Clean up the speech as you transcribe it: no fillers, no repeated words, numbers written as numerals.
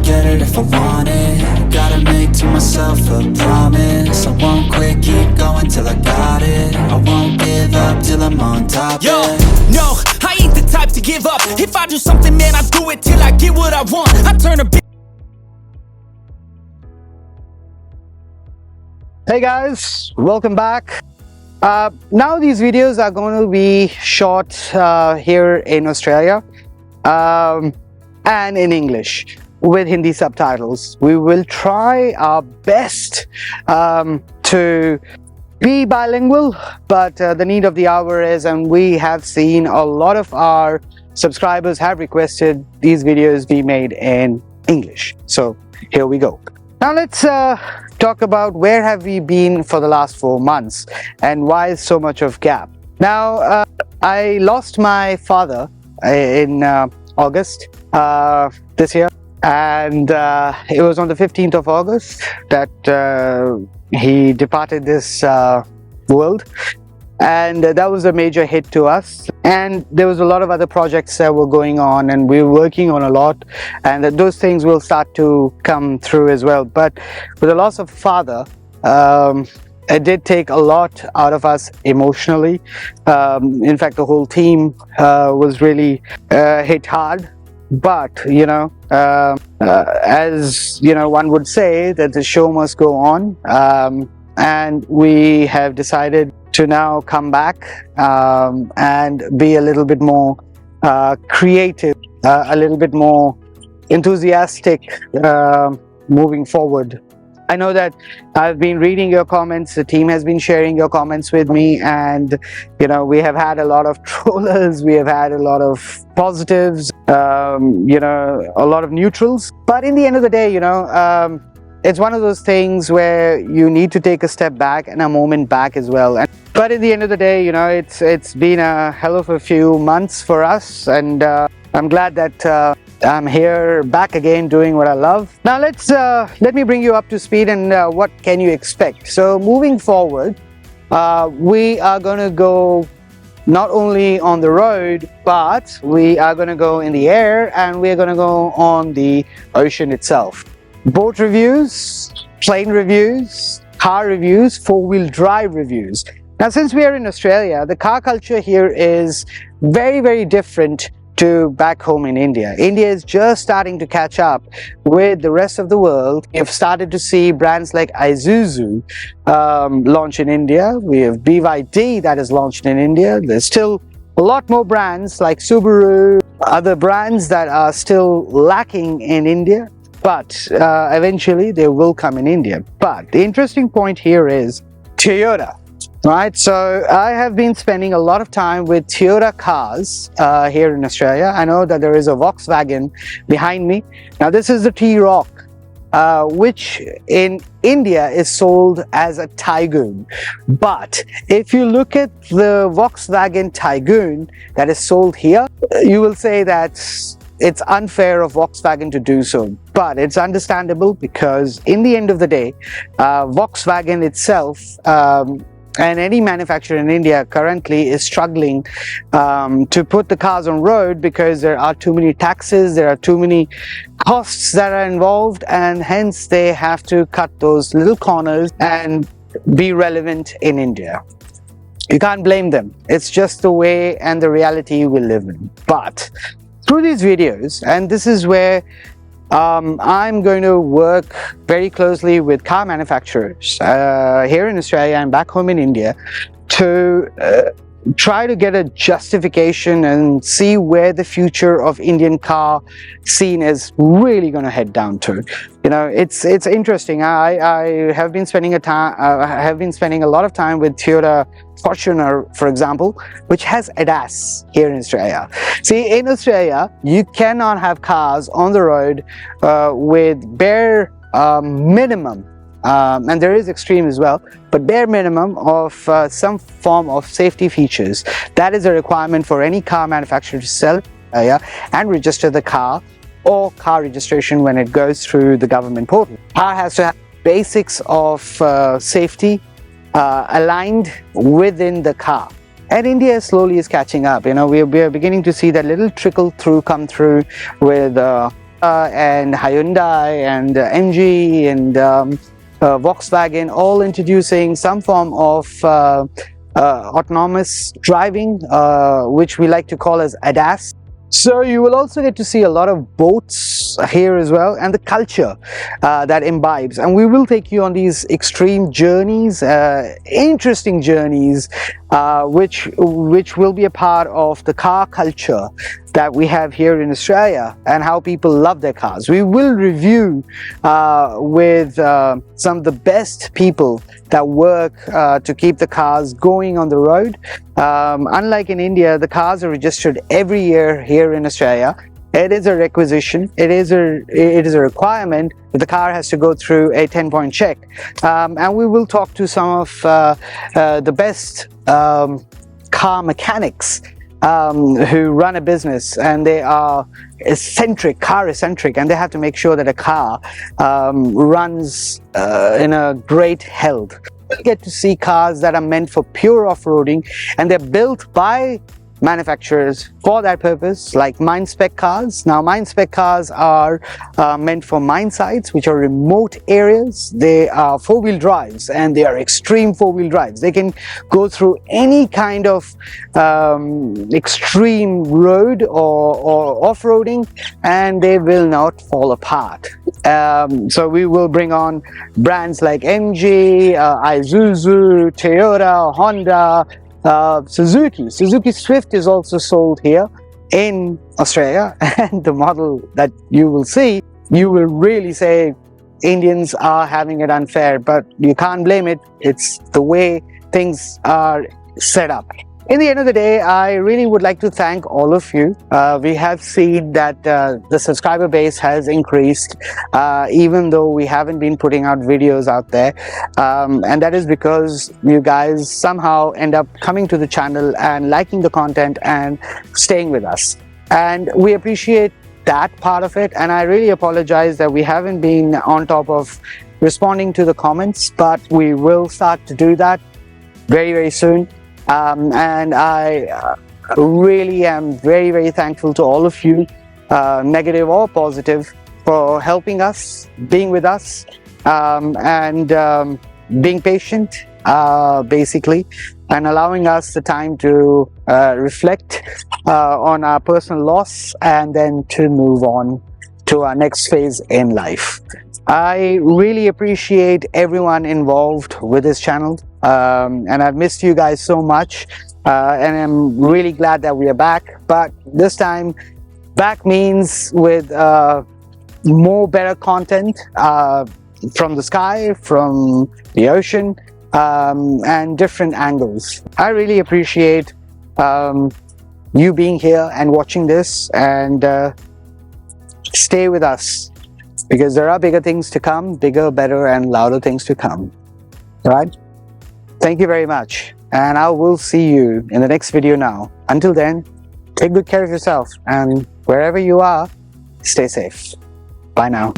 get it if I want it. Gotta make to myself a promise. I won't quit, keep going till I got it. I won't give up till I'm on top. Yo, no, I ain't the type to give up. If I do something, man, I do it till I get what I want. I turn a big... Hey guys, welcome back. Now these videos are going to be shot here in Australia and in English with Hindi subtitles. We will try our best to be bilingual, but the need of the hour is, and we have seen a lot of our subscribers have requested these videos be made in English. So here we go. Now let's talk about where have we been for the last 4 months and why is so much of gap. Now I lost my father in August this year, and it was on the 15th of August that he departed this world, and that was a major hit to us. And there was a lot of other projects that were going on, and we were working on a lot, and those things will start to come through as well. But with the loss of father, it did take a lot out of us emotionally. In fact, the whole team was really hit hard. But you know, as you know, one would say that the show must go on, and we have decided to now come back and be a little bit more creative, a little bit more enthusiastic moving forward. I know that I've been reading your comments, the team has been sharing your comments with me, and you know, we have had a lot of trollers, we have had a lot of positives, you know, a lot of neutrals. But in the end of the day, you know, it's one of those things where you need to take a step back and a moment back as well. But at the end of the day, you know, it's been a hell of a few months for us, and I'm glad that I'm here back again doing what I love. Now let me bring you up to speed and what can you expect. So moving forward, we are going to go not only on the road, but we are going to go in the air, and we're going to go on the ocean itself. Boat reviews, plane reviews, car reviews, four-wheel drive reviews. Now, since we are in Australia, the car culture here is very, very different to back home in India. India is just starting to catch up with the rest of the world. We've started to see brands like Isuzu launch in India. We have BYD that is launched in India. There's still a lot more brands like Subaru, other brands that are still lacking in India, but eventually they will come in India. But the interesting point here is Toyota. Right, so I have been spending a lot of time with Toyota cars here in Australia. I know that there is a Volkswagen behind me. Now this is the t-roc, which in India is sold as a Tiguan. But if you look at the Volkswagen Tiguan that is sold here, you will say that it's unfair of Volkswagen to do so. But it's understandable, because in the end of the day, Volkswagen itself and any manufacturer in India currently is struggling to put the cars on road, because there are too many taxes, there are too many costs that are involved, and hence they have to cut those little corners and be relevant in India. You can't blame them. It's just the way and the reality we live in. But through these videos, and this is where I'm going to work very closely with car manufacturers here in Australia and back home in India to try to get a justification and see where the future of Indian car scene is really going to head down to. You know, it's interesting. I have been spending a lot of time with Toyota Fortuner, for example, which has ADAS here in Australia. See, in Australia, you cannot have cars on the road with bare minimum, and there is extreme as well, but bare minimum of some form of safety features. That is a requirement for any car manufacturer to sell and register the car, or car registration when it goes through the government portal. Car has to have basics of safety aligned within the car. And India slowly is catching up. You know, we are beginning to see that little trickle through come through with and Hyundai and MG and Volkswagen, all introducing some form of autonomous driving, which we like to call as ADAS. So you will also get to see a lot of boats here as well, and the culture that imbibes. And we will take you on these extreme journeys, interesting journeys, which will be a part of the car culture that we have here in Australia and how people love their cars. We will review with some of the best people that work to keep the cars going on the road. Unlike in India, the cars are registered every year here in Australia. It is a requisition, it is a requirement that the car has to go through a 10-point check. And we will talk to some of the best car mechanics who run a business, and they are car eccentric, and they have to make sure that a car runs in a great health. You get to see cars that are meant for pure off-roading, and they're built by manufacturers for that purpose, like mine spec cars. Now, mine spec cars are meant for mine sites, which are remote areas. They are four-wheel drives, and they are extreme four-wheel drives. They can go through any kind of extreme road or off-roading, and they will not fall apart. So we will bring on brands like MG, Isuzu, Toyota, Honda, Suzuki Swift is also sold here in Australia, and the model that you will see, you will really say Indians are having it unfair, but you can't blame it. It's the way things are set up. In the end of the day, I really would like to thank all of you. We have seen that the subscriber base has increased, even though we haven't been putting out videos out there. And that is because you guys somehow end up coming to the channel and liking the content and staying with us. And we appreciate that part of it. And I really apologize that we haven't been on top of responding to the comments, but we will start to do that very, very soon. And I really am very, very thankful to all of you, negative or positive, for helping us, being with us, and being patient, basically, and allowing us the time to reflect on our personal loss and then to move on to our next phase in life. I really appreciate everyone involved with this channel, and I've missed you guys so much, and I'm really glad that we are back. But this time, back means with more better content from the sky, from the ocean, and different angles. I really appreciate you being here and watching this, and stay with us, because there are bigger things to come, bigger, better, and louder things to come. All right? Thank you very much, and I will see you in the next video now. Until then, take good care of yourself, and wherever you are, stay safe. Bye now.